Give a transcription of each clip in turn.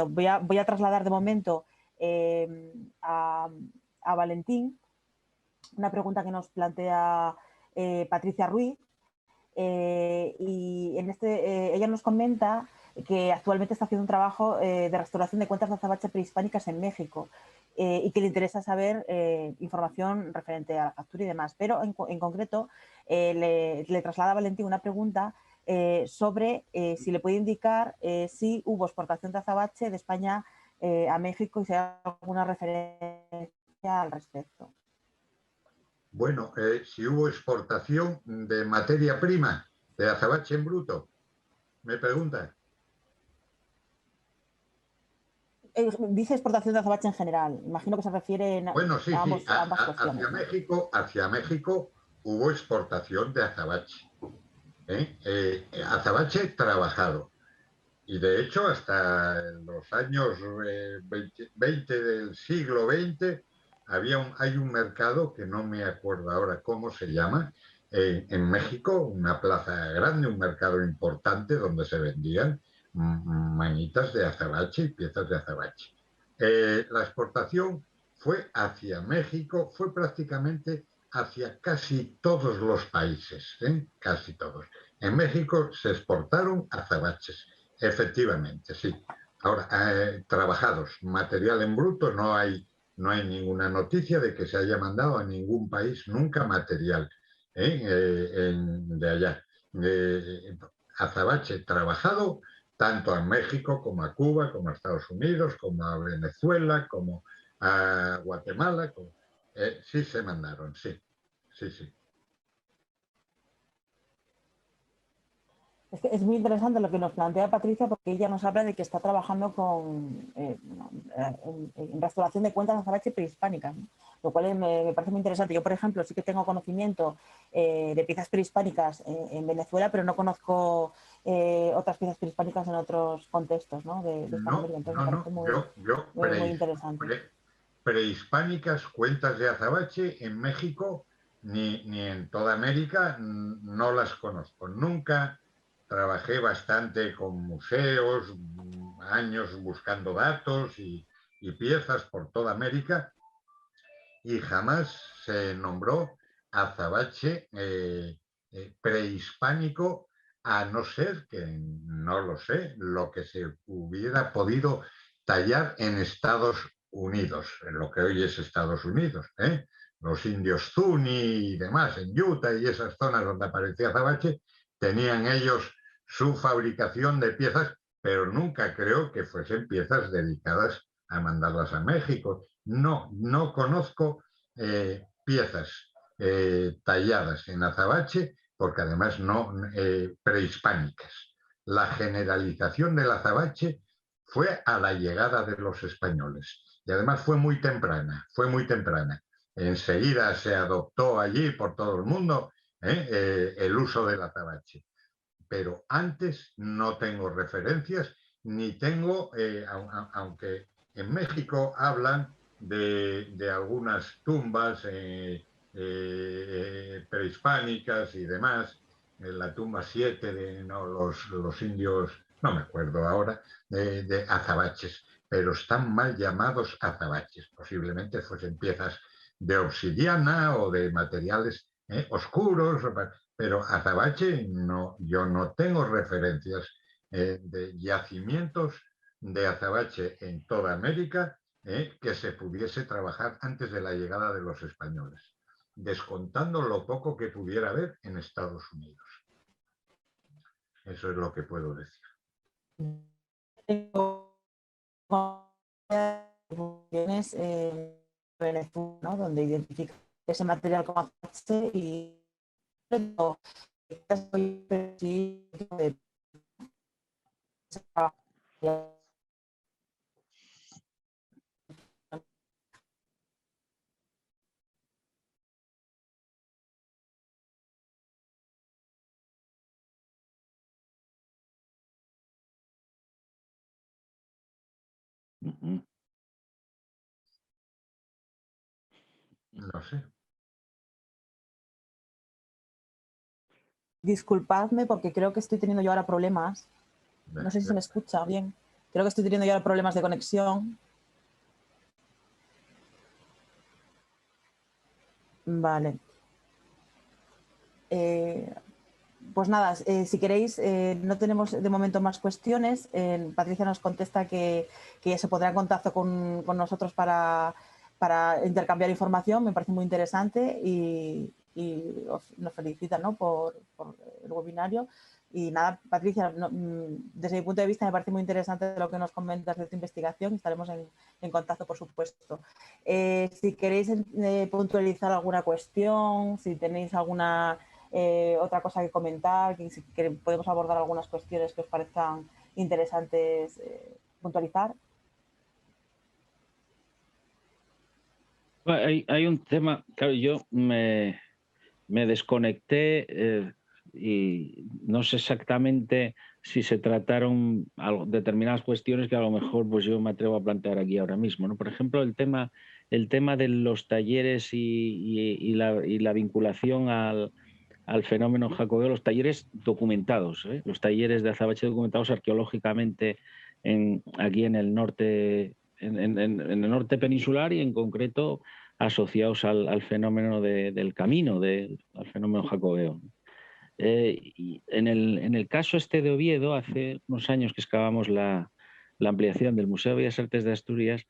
voy a trasladar de momento a Valentín una pregunta que nos plantea Patricia Ruiz. Y ella nos comenta que actualmente está haciendo un trabajo de restauración de cuentas de azabache prehispánicas en México y que le interesa saber información referente a la factura y demás. Pero en concreto le traslada a Valentín una pregunta sobre si le puede indicar si hubo exportación de azabache de España a México y si hay alguna referencia al respecto. Bueno, si hubo exportación de materia prima, de azabache en bruto, me pregunta. Dice exportación de azabache en general. Imagino que se refiere Bueno, sí, a sí, ambas cuestiones. hacia México hubo exportación de azabache. Azabache trabajado. Y de hecho, hasta los años 20 del siglo XX, hay un mercado que no me acuerdo ahora cómo se llama, en México, una plaza grande, un mercado importante donde se vendían manitas de azabache y piezas de azabache. La exportación fue hacia México, fue prácticamente hacia casi todos los países, casi todos. En México se exportaron azabaches. Efectivamente, sí. Ahora, trabajados, material en bruto, no hay ninguna noticia de que se haya mandado a ningún país nunca material de allá. Azabache trabajado tanto a México como a Cuba, como a Estados Unidos, como a Venezuela, como a Guatemala. Sí se mandaron, sí, sí, sí. Es muy interesante lo que nos plantea Patricia porque ella nos habla de que está trabajando en restauración de cuentas de azabache prehispánicas, ¿no? Lo cual me parece muy interesante. Yo, por ejemplo, sí que tengo conocimiento de piezas prehispánicas en Venezuela, pero no conozco otras piezas prehispánicas en otros contextos, ¿no? de Hispanoamérica. Entonces me parece muy interesante. Prehispánicas, cuentas de azabache en México ni en toda América no las conozco. Nunca trabajé bastante con museos, años buscando datos y piezas por toda América y jamás se nombró azabache prehispánico, a no ser que, no lo sé, lo que se hubiera podido tallar en Estados Unidos, en lo que hoy es Estados Unidos, los indios Zuni y demás, en Utah y esas zonas donde aparecía azabache, tenían ellos su fabricación de piezas, pero nunca creo que fuesen piezas dedicadas a mandarlas a México. No conozco piezas talladas en azabache, porque además no prehispánicas. La generalización del azabache fue a la llegada de los españoles y además fue muy temprana, fue muy temprana. Enseguida se adoptó allí por todo el mundo el uso del azabache. Pero antes no tengo referencias, ni tengo, aunque en México hablan de algunas tumbas prehispánicas y demás, la tumba 7 de los indios, no me acuerdo ahora, de azabaches, pero están mal llamados azabaches, posiblemente fuesen piezas de obsidiana o de materiales oscuros, pero azabache no, yo no tengo referencias de yacimientos de azabache en toda América que se pudiese trabajar antes de la llegada de los españoles, descontando lo poco que pudiera haber en Estados Unidos. Eso es lo que puedo decir. ¿No? Donde identifica ese material como azabache y No sé. Disculpadme porque creo que estoy teniendo yo ahora problemas. No sé si se me escucha bien. Creo que estoy teniendo ya problemas de conexión. Vale. Pues nada, si queréis, no tenemos de momento más cuestiones. Patricia nos contesta que ya se pondrá en contacto con nosotros para intercambiar información. Me parece muy interesante y nos felicita, ¿no?, por el webinario. Y nada, Patricia, desde mi punto de vista me parece muy interesante lo que nos comentas de tu investigación. Estaremos en contacto, por supuesto. Si queréis puntualizar alguna cuestión, si tenéis alguna otra cosa que comentar, que podemos abordar algunas cuestiones que os parezcan interesantes puntualizar. Hay un tema, claro, yo me desconecté y no sé exactamente si se trataron determinadas cuestiones que a lo mejor pues yo me atrevo a plantear aquí ahora mismo, ¿no? Por ejemplo, el tema de los talleres y la vinculación al fenómeno jacobeo, los talleres documentados, los talleres de azabache documentados arqueológicamente aquí en el norte, en el norte peninsular y en concreto asociados al fenómeno del camino, al fenómeno jacobeo. Y en el caso este de Oviedo, hace unos años que excavamos la ampliación del Museo de Bellas Artes de Asturias,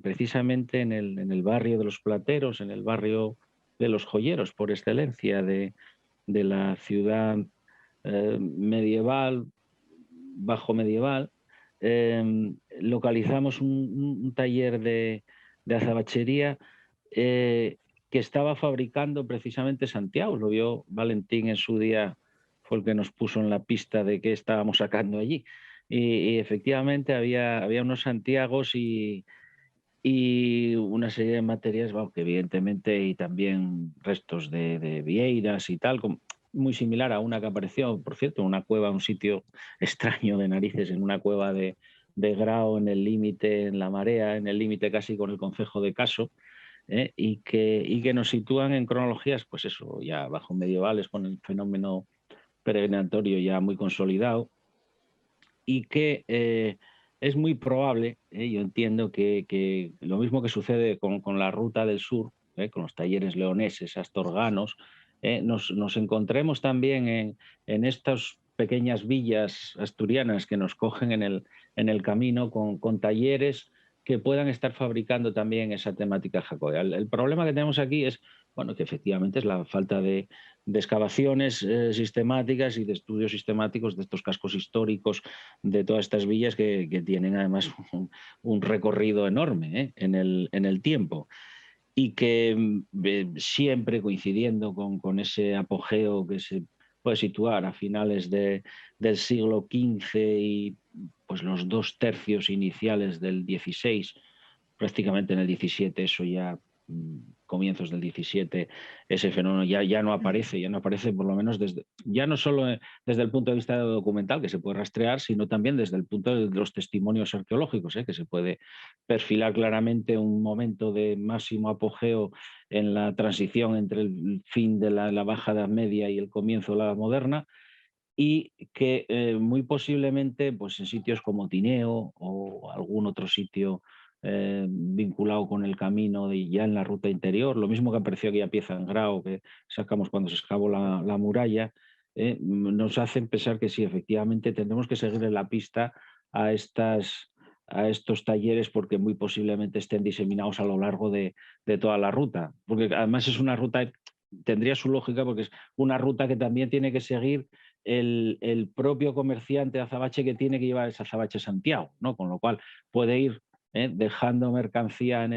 precisamente en el barrio de los Plateros, en el barrio de los joyeros por excelencia de la ciudad medieval, bajo medieval, localizamos un taller de azabachería que estaba fabricando precisamente Santiago. Lo vio Valentín en su día, fue el que nos puso en la pista de qué estábamos sacando allí. Y efectivamente había unos Santiagos y una serie de materias, bueno, que evidentemente, y también restos de vieiras y tal, muy similar a una que apareció, por cierto, en una cueva, un sitio extraño de narices, en una cueva de Grao, en el límite, en la Marea, en el límite casi con el concejo de Caso, y que nos sitúan en cronologías, pues eso, ya bajo medievales, con el fenómeno peregrinatorio ya muy consolidado, y que es muy probable, yo entiendo que lo mismo que sucede con la ruta del sur, con los talleres leoneses, astorganos, nos encontremos también en estas pequeñas villas asturianas que nos cogen en el camino con talleres que puedan estar fabricando también esa temática jacobea. El problema que tenemos aquí es, bueno, que efectivamente es la falta de excavaciones sistemáticas y de estudios sistemáticos de estos cascos históricos de todas estas villas que tienen además un recorrido enorme en el tiempo y que siempre coincidiendo con ese apogeo que se puede situar a finales del siglo XV y pues los 2/3 iniciales del XVI, prácticamente en el XVII, eso ya comienzos del XVII, ese fenómeno ya no aparece por lo menos ya no solo desde el punto de vista documental que se puede rastrear, sino también desde el punto de los testimonios arqueológicos, que se puede perfilar claramente un momento de máximo apogeo en la transición entre el fin de la Baja Edad Media y el comienzo de la Edad Moderna, y que muy posiblemente pues en sitios como Tineo o algún otro sitio vinculado con el camino ya en la ruta interior, lo mismo que apareció aquella pieza en Grao que sacamos cuando se excavó la muralla, nos hacen pensar que sí, efectivamente tendremos que seguir en la pista a estos talleres porque muy posiblemente estén diseminados a lo largo de toda la ruta, porque además es una ruta, tendría su lógica porque es una ruta que también tiene que seguir el propio comerciante de azabache que tiene que llevar ese azabache a Santiago, ¿no? Con lo cual puede ir dejando mercancía en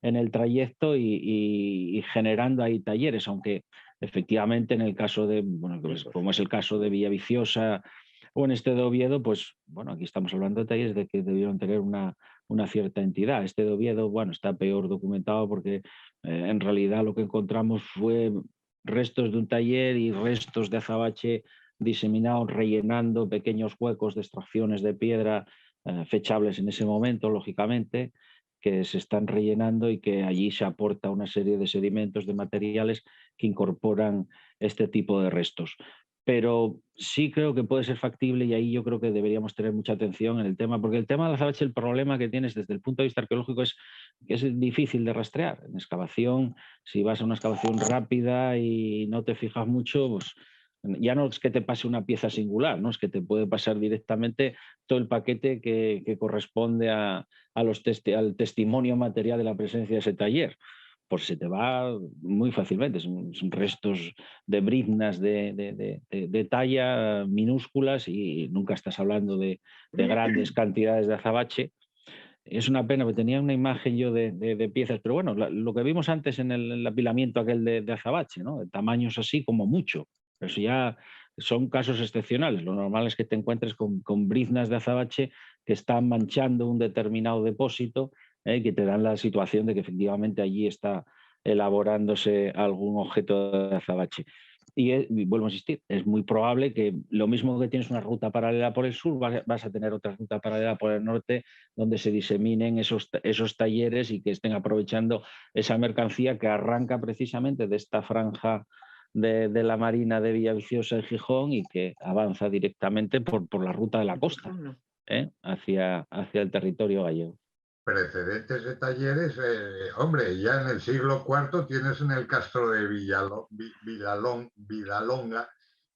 el trayecto y generando ahí talleres, aunque efectivamente en el caso de, bueno, como es el caso de Villaviciosa o en este de Oviedo, pues bueno, aquí estamos hablando de talleres de que debieron tener una cierta entidad. Este de Oviedo, bueno, está peor documentado porque en realidad lo que encontramos fue restos de un taller y restos de azabache diseminados, rellenando pequeños huecos de extracciones de piedra fechables en ese momento, lógicamente, que se están rellenando y que allí se aporta una serie de sedimentos, de materiales que incorporan este tipo de restos. pero sí creo que puede ser factible y ahí yo creo que deberíamos tener mucha atención en el tema, porque el tema del azabache, el problema que tienes desde el punto de vista arqueológico es que es difícil de rastrear. En excavación, si vas a una excavación rápida y no te fijas mucho, pues ya no es que te pase una pieza singular, ¿no? Es que te puede pasar directamente todo el paquete que corresponde al testimonio material de la presencia de ese taller. Pues se te va muy fácilmente. Son restos de briznas de talla minúsculas y nunca estás hablando de grandes cantidades de azabache. Es una pena, porque tenía una imagen yo de piezas, pero bueno, lo que vimos antes en el apilamiento aquel de azabache, ¿no? De tamaños así como mucho. Pero eso ya son casos excepcionales. Lo normal es que te encuentres con briznas de azabache que están manchando un determinado depósito, que te dan la situación de que efectivamente allí está elaborándose algún objeto de azabache. Y vuelvo a insistir, es muy probable que lo mismo que tienes una ruta paralela por el sur, vas a tener otra ruta paralela por el norte donde se diseminen esos talleres y que estén aprovechando esa mercancía que arranca precisamente de esta franja de la Marina de Villaviciosa y Gijón y que avanza directamente por la ruta de la costa, hacia el territorio gallego. Precedentes de talleres, hombre, ya en el siglo IV tienes en el castro de Vilalonga,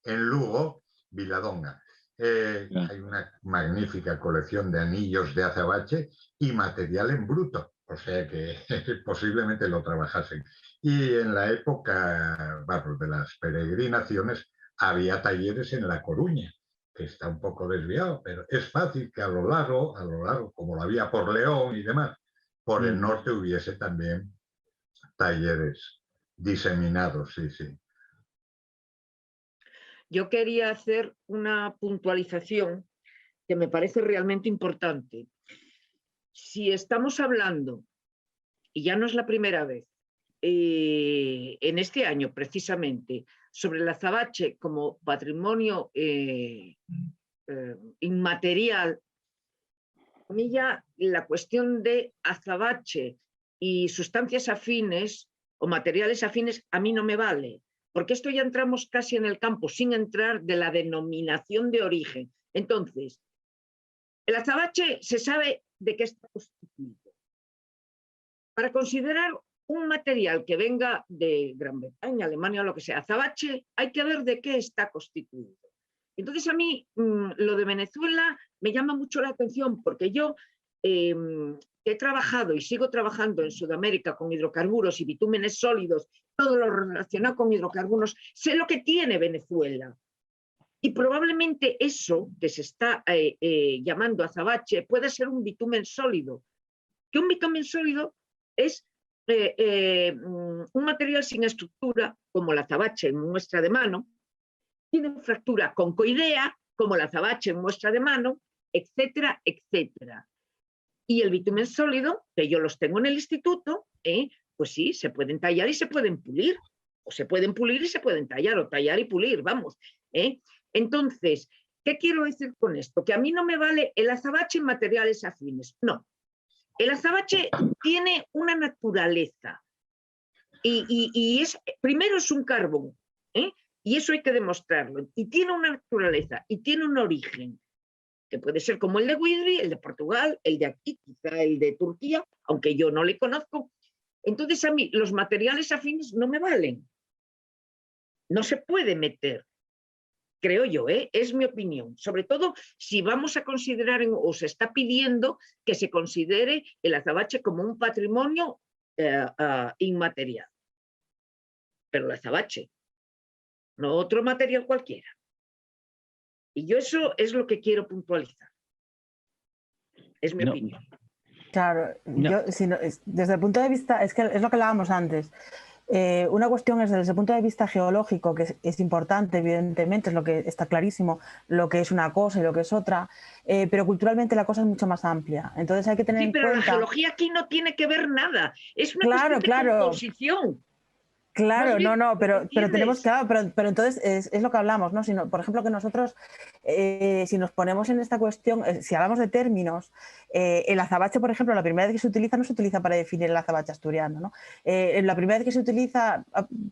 en Lugo, Viladonga. Hay una magnífica colección de anillos de azabache y material en bruto, o sea que posiblemente lo trabajasen. Y en la época de las peregrinaciones había talleres en La Coruña, que está un poco desviado, pero es fácil que a lo largo, como lo había por León y demás, por el norte hubiese también talleres diseminados, sí, sí. Yo quería hacer una puntualización que me parece realmente importante. Si estamos hablando, y ya no es la primera vez, en este año precisamente, sobre el azabache como patrimonio inmaterial, a mí ya la cuestión de azabache y sustancias afines o materiales afines a mí no me vale, porque esto ya entramos casi en el campo sin entrar de la denominación de origen. Entonces, el azabache se sabe de qué está constituido. Para considerar un material que venga de Gran Bretaña, Alemania o lo que sea, azabache, hay que ver de qué está constituido. Entonces a mí lo de Venezuela me llama mucho la atención porque yo he trabajado y sigo trabajando en Sudamérica con hidrocarburos y bitúmenes sólidos, todo lo relacionado con hidrocarburos, sé lo que tiene Venezuela. Y probablemente eso que se está llamando azabache puede ser un bitumen sólido. Que un bitumen sólido es un material sin estructura, como el azabache en muestra de mano, tiene fractura concoidea, como el azabache en muestra de mano, etcétera, etcétera. Y el bitumen sólido, que yo los tengo en el instituto, pues sí, se pueden tallar y se pueden pulir, o se pueden pulir y se pueden tallar, o tallar y pulir, vamos. Entonces, ¿qué quiero decir con esto? Que a mí no me vale el azabache en materiales afines, no. El azabache tiene una naturaleza y primero es un carbón, y eso hay que demostrarlo, y tiene una naturaleza y tiene un origen, que puede ser como el de Whitby, el de Portugal, el de aquí, quizá el de Turquía, aunque yo no le conozco. Entonces a mí los materiales afines no me valen, no se puede meter, creo yo, es mi opinión, sobre todo si vamos a considerar o se está pidiendo que se considere el azabache como un patrimonio inmaterial, pero el azabache, no otro material cualquiera. Y yo eso es lo que quiero puntualizar. Es mi opinión. Claro, yo, desde el punto de vista, es lo que hablábamos antes. Una cuestión es desde el punto de vista geológico, que es importante, evidentemente, es lo que está clarísimo, lo que es una cosa y lo que es otra, pero culturalmente la cosa es mucho más amplia. Entonces hay que tener en cuenta... Pero la geología aquí no tiene que ver nada, es una cuestión de composición. Claro, pero tenemos, pero entonces es lo que hablamos, ¿no? Por ejemplo, que nosotros, si nos ponemos en esta cuestión, si hablamos de términos, El azabache, por ejemplo, la primera vez que se utiliza no se utiliza para definir el azabache asturiano, ¿no? La primera vez que se utiliza,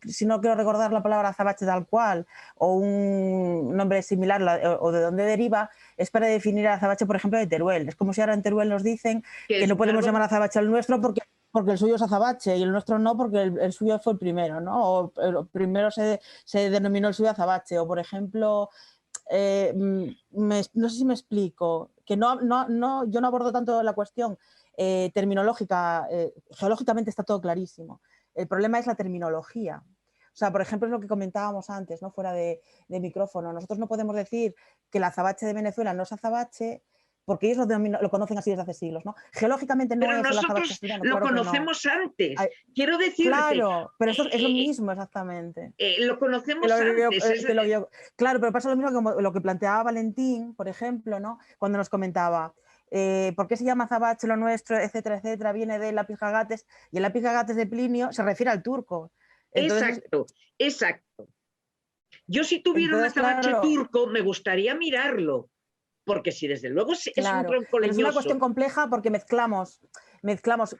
si no quiero recordar la palabra azabache tal cual o un nombre similar o de dónde deriva, es para definir el azabache, por ejemplo, de Teruel. Es como si ahora en Teruel nos dicen que no podemos llamar azabache al nuestro porque el suyo es azabache y el nuestro no porque el suyo fue el primero, ¿no? O primero se denominó el suyo azabache. O, por ejemplo, no sé si me explico, que yo no abordo tanto la cuestión terminológica, geológicamente está todo clarísimo. El problema es la terminología. O sea, por ejemplo, es lo que comentábamos antes, ¿no? Fuera de micrófono. Nosotros no podemos decir que el azabache de Venezuela no es azabache porque ellos lo conocen así desde hace siglos, ¿no? Geológicamente no pero es el azabache asturiano. Nosotros lo claro conocemos antes. Quiero decirte... Claro, pero eso es lo mismo exactamente. Lo conocemos antes. Claro, pero pasa lo mismo como lo que planteaba Valentín, por ejemplo, ¿no? Cuando nos comentaba por qué se llama azabache lo nuestro, etcétera, etcétera, viene del lápiz Gagates, y el lápiz Gagates de Plinio se refiere al turco. Entonces, exacto. Yo si tuviera un azabache turco me gustaría mirarlo, porque si desde luego es un tronco leñoso. Es una cuestión compleja porque mezclamos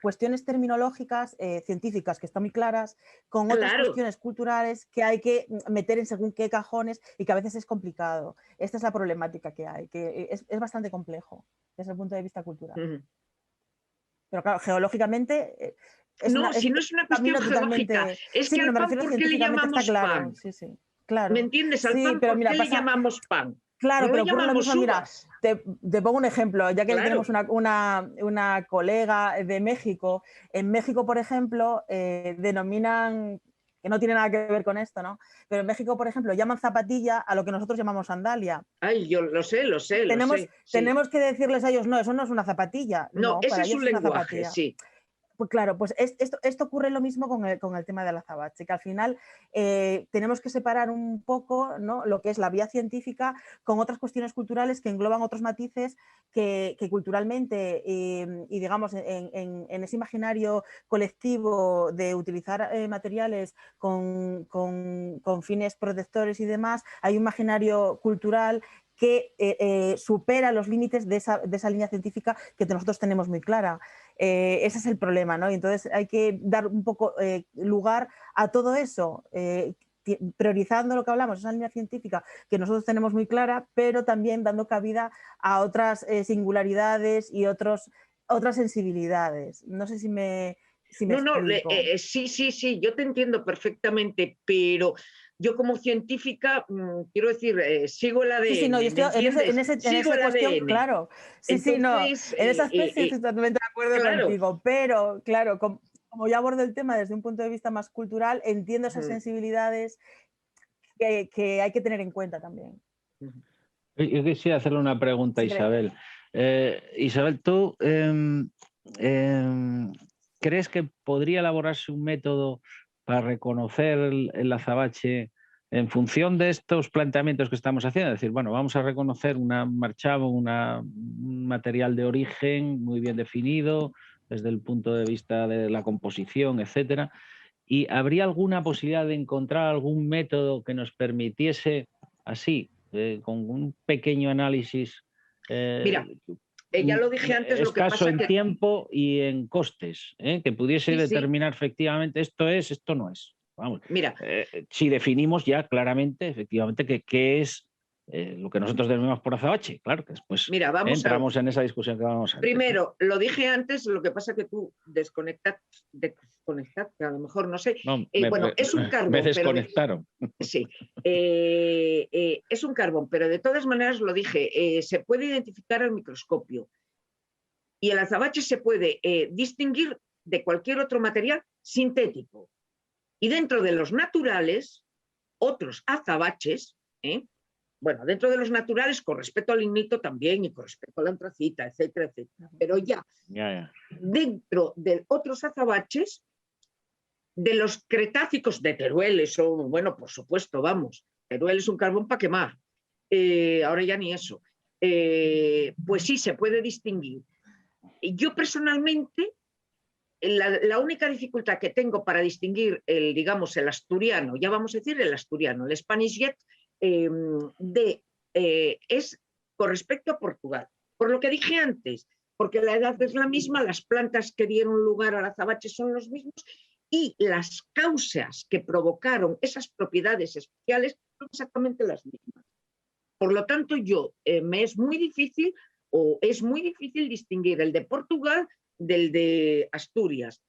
cuestiones terminológicas, científicas, que están muy claras, con otras cuestiones culturales que hay que meter en según qué cajones y que a veces es complicado. Esta es la problemática que hay, que es bastante complejo desde el punto de vista cultural. Pero claro, geológicamente... no es una cuestión geológica, es que al pan, ¿por qué le llamamos pan? Sí, claro. ¿Me entiendes? Al pan, ¿por qué le llamamos pan? Claro, no pero ocurre lo mismo. Mira, te pongo un ejemplo, ya que tenemos una colega de México. En México, por ejemplo, denominan, que no tiene nada que ver con esto, ¿no? Pero en México, por ejemplo, llaman zapatilla a lo que nosotros llamamos sandalia. Ay, yo lo sé. Tenemos que decirles a ellos, no, eso no es una zapatilla. No, ese para es ellos un lenguaje, sí. Pues claro, pues esto ocurre lo mismo con el tema del azabache, que al final tenemos que separar un poco, ¿no?, lo que es la vía científica con otras cuestiones culturales que engloban otros matices que culturalmente y digamos en ese imaginario colectivo de utilizar materiales con fines protectores y demás, hay un imaginario cultural que supera los límites de esa línea científica que nosotros tenemos muy clara. Ese es el problema, ¿no? Y entonces hay que dar un poco lugar a todo eso, priorizando lo que hablamos, esa línea científica que nosotros tenemos muy clara, pero también dando cabida a otras singularidades y otras sensibilidades. No sé si me explico. Sí, yo te entiendo perfectamente, pero yo como científica, quiero decir, sigo el ADN. Sí, no, yo estoy en esa cuestión, claro. Entonces, en ese aspecto estoy totalmente de acuerdo contigo, pero claro, como yo abordo el tema desde un punto de vista más cultural, entiendo esas sensibilidades que hay que tener en cuenta también. Yo quisiera hacerle una pregunta a Isabel. Isabel, ¿tú crees que podría elaborarse un método para reconocer el azabache en función de estos planteamientos que estamos haciendo? Es decir, bueno, vamos a reconocer una marchamo, un material de origen muy bien definido desde el punto de vista de la composición, etcétera. ¿Y habría alguna posibilidad de encontrar algún método que nos permitiese así, con un pequeño análisis? Mira, ya lo dije antes, lo que pasa en tiempo y en costes, que pudiese determinar efectivamente esto es, esto no es. Vamos, mira, si definimos ya claramente, efectivamente, qué es lo que nosotros denominamos por azabache, claro que después entramos en esa discusión que vamos a hacer. Primero, lo dije antes, lo que pasa que tú desconectaste, que a lo mejor no sé. Bueno, es un carbón. Me desconectaron. Sí, es un carbón, pero de todas maneras lo dije, se puede identificar al microscopio y el azabache se puede distinguir de cualquier otro material sintético. Y dentro de los naturales, otros azabaches, bueno, dentro de los naturales con respecto al lignito también y con respecto a la antracita, etcétera, etcétera. Pero ya. Dentro de otros azabaches, de los cretácicos de Teruel, eso, bueno, por supuesto, vamos, Teruel es un carbón para quemar, ahora ya ni eso, pues sí, se puede distinguir. Yo personalmente, la única dificultad que tengo para distinguir digamos, el asturiano, ya vamos a decir el asturiano, el Spanish Jet, es con respecto a Portugal. Por lo que dije antes, porque la edad es la misma, las plantas que dieron lugar al azabache son los mismos y las causas que provocaron esas propiedades especiales son exactamente las mismas. Por lo tanto, me es muy difícil distinguir el de Portugal del de Asturias.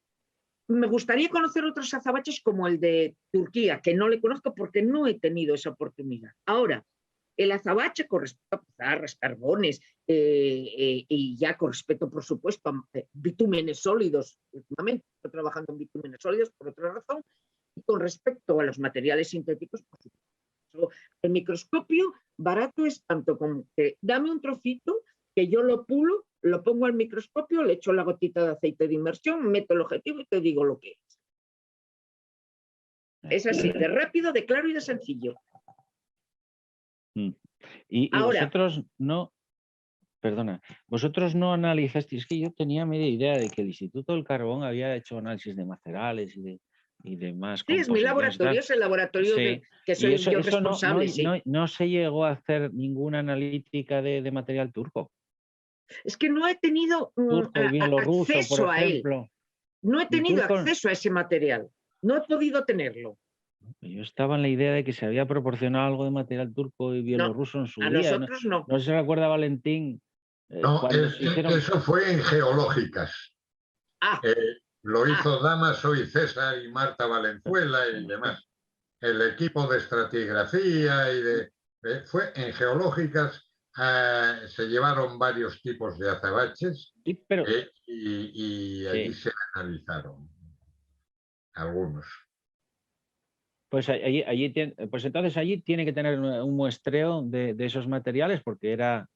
Me gustaría conocer otros azabaches como el de Turquía, que no le conozco porque no he tenido esa oportunidad. Ahora, el azabache con respecto a pizarras, carbones y ya con respecto, por supuesto, a bitúmenes sólidos, últimamente estoy trabajando en bitúmenes sólidos por otra razón, y con respecto a los materiales sintéticos, por supuesto. El microscopio barato es tanto como que dame un trocito, que yo lo pulo, lo pongo al microscopio, le echo la gotita de aceite de inmersión, meto el objetivo y te digo lo que es. Es así, de rápido, de claro y de sencillo. Y ahora, vosotros no, perdona, vosotros no analizasteis, es que yo tenía media idea de que el Instituto del Carbón había hecho análisis de macerales y demás. Sí, es mi laboratorio, es el laboratorio que soy yo responsable. No se llegó a hacer ninguna analítica de material turco. Es que no he tenido acceso a él. No he tenido acceso a ese material. No he podido tenerlo. Yo estaba en la idea de que se había proporcionado algo de material turco y bielorruso en su día. Nosotros no. No sé si recuerda, Valentín. No, eso fue en geológicas. Lo hizo Dámaso y César y Marta Valenzuela y demás. El equipo de estratigrafía fue en geológicas. Se llevaron varios tipos de azabaches y allí se analizaron algunos. Pues entonces allí tiene que tener un muestreo de esos materiales, porque era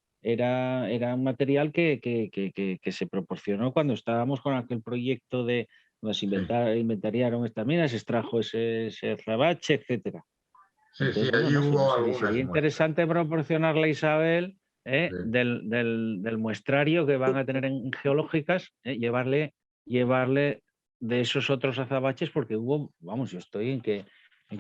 un material que se proporcionó cuando estábamos con aquel proyecto de donde se inventariaron estas minas, se extrajo ese azabache, etcétera. Entonces, allí hubo algunas. Sería interesante proporcionarle a Isabel del muestrario que van a tener en geológicas, llevarle de esos otros azabaches, porque yo estoy en que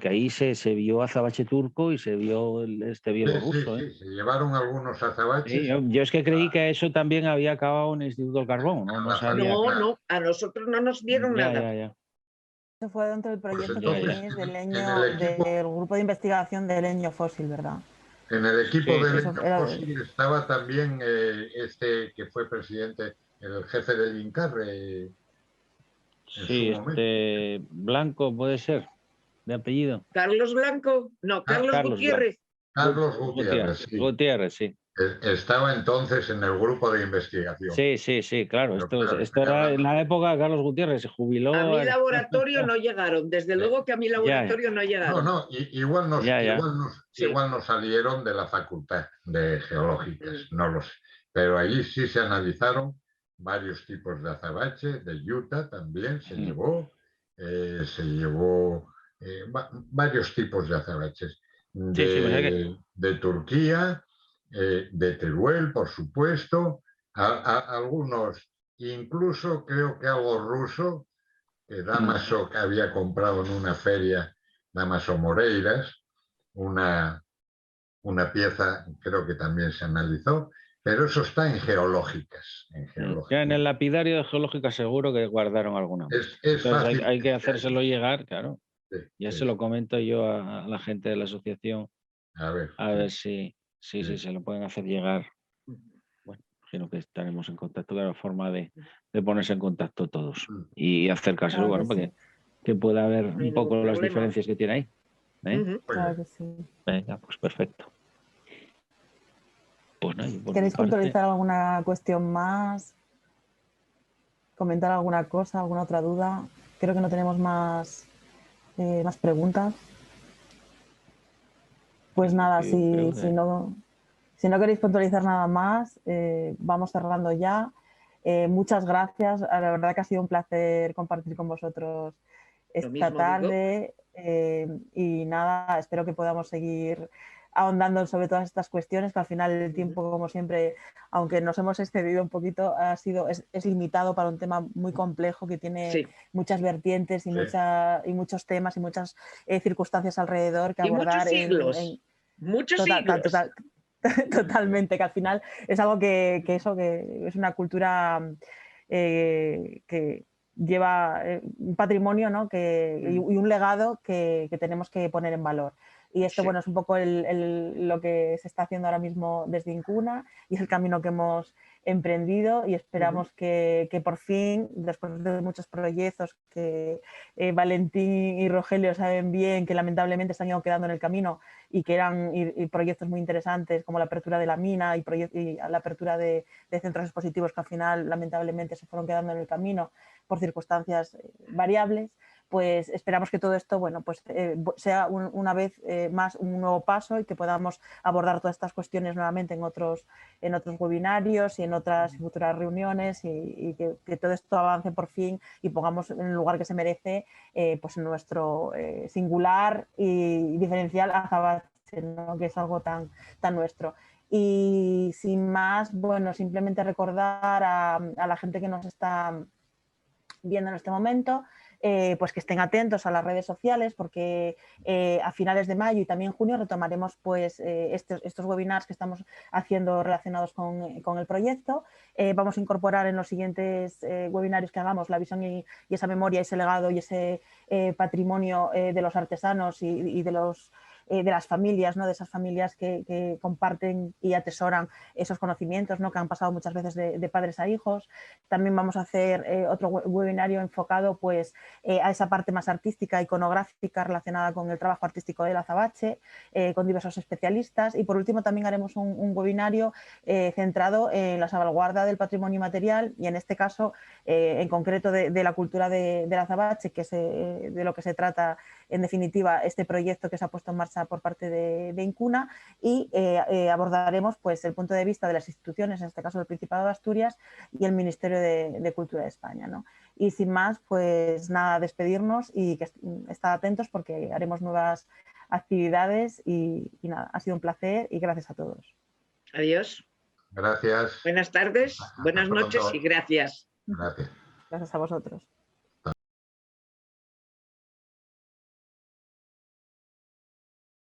ahí se vio azabache turco y se vio este bielorruso. Sí, se llevaron algunos azabaches. Sí, yo es que creí que eso también había acabado en el Instituto del Carbón. No, a nosotros no nos dieron nada. Eso fue dentro del proyecto del grupo de investigación del leño fósil, ¿verdad? En el equipo del leño fósil estaba también que fue presidente, el jefe del INCARRE. Sí, Blanco puede ser, de apellido. Carlos Blanco, no, Carlos Gutiérrez. Carlos Gutiérrez, sí. Gutiérrez, sí. Estaba entonces en el grupo de investigación. Sí, claro. Esto era en la época de Carlos Gutiérrez, se jubiló. A mi laboratorio no llegaron, desde luego que a mi laboratorio no llegaron. Igual nos salieron de la facultad de geológicas, no lo sé. Pero allí sí se analizaron varios tipos de azabache, de Utah también se llevó varios tipos de azabaches. De Turquía, de Teruel, por supuesto, algunos, incluso creo que algo ruso, que Dámaso que había comprado en una feria, Dámaso Moreiras, una pieza, creo que también se analizó, pero eso está en geológicas. Ya en el lapidario de geológicas seguro que guardaron alguna. Entonces hay que hacérselo llegar, claro. Ya se lo comento yo a la gente de la asociación. A ver si se lo pueden hacer llegar. Bueno, imagino que estaremos en contacto, de la forma de ponerse en contacto todos y acercarse al lugar, para que pueda ver un poco las diferencias que tiene ahí. Claro que sí. Venga, pues perfecto. Pues nada, ¿Queréis puntualizar alguna cuestión más? ¿Comentar alguna cosa, alguna otra duda? Creo que no tenemos más preguntas. Pues nada, si no queréis puntualizar nada más, vamos cerrando ya. Muchas gracias. La verdad que ha sido un placer compartir con vosotros esta tarde. Y nada, espero que podamos seguir ahondando sobre todas estas cuestiones, que al final el tiempo, como siempre, aunque nos hemos excedido un poquito, es limitado para un tema muy complejo que tiene muchas vertientes y muchos temas y muchas circunstancias alrededor que abordar. Muchos siglos. Totalmente, que al final es algo que es una cultura que lleva un patrimonio, ¿no? y un legado que tenemos que poner en valor. Y esto, bueno, es un poco lo que se está haciendo ahora mismo desde Incuna y es el camino que hemos emprendido y esperamos que por fin, después de muchos proyectos que Valentín y Rogelio saben bien que lamentablemente se han ido quedando en el camino y que eran proyectos muy interesantes como la apertura de la mina y la apertura de centros expositivos que al final lamentablemente se fueron quedando en el camino por circunstancias variables, pues esperamos que todo esto, bueno, pues sea una vez más un nuevo paso y que podamos abordar todas estas cuestiones nuevamente en otros webinarios y en otras futuras reuniones y que todo esto avance por fin y pongamos en el lugar que se merece pues nuestro singular y diferencial Azabache, ¿no? Que es algo tan nuestro. Y sin más, bueno, simplemente recordar a la gente que nos está viendo en este momento, pues que estén atentos a las redes sociales porque a finales de mayo y también junio retomaremos pues, estos webinars que estamos haciendo relacionados con el proyecto. Vamos a incorporar en los siguientes webinarios que hagamos la visión y esa memoria, ese legado y ese patrimonio de los artesanos y de las familias, ¿no? De esas familias que comparten y atesoran esos conocimientos, ¿no? Que han pasado muchas veces de padres a hijos. También vamos a hacer otro webinario enfocado pues, a esa parte más artística, iconográfica relacionada con el trabajo artístico del azabache, con diversos especialistas. Y por último también haremos un webinario centrado en la salvaguarda del patrimonio material y en este caso en concreto de la cultura del azabache, que es de lo que se trata en definitiva este proyecto que se ha puesto en marcha por parte de Incuna y abordaremos pues, el punto de vista de las instituciones, en este caso del Principado de Asturias y el Ministerio de Cultura de España, ¿no? Y sin más, pues nada, despedirnos y que estad atentos porque haremos nuevas actividades y nada, ha sido un placer y gracias a todos. Adiós. Gracias. Buenas tardes, buenas noches y gracias. Gracias. Gracias a vosotros.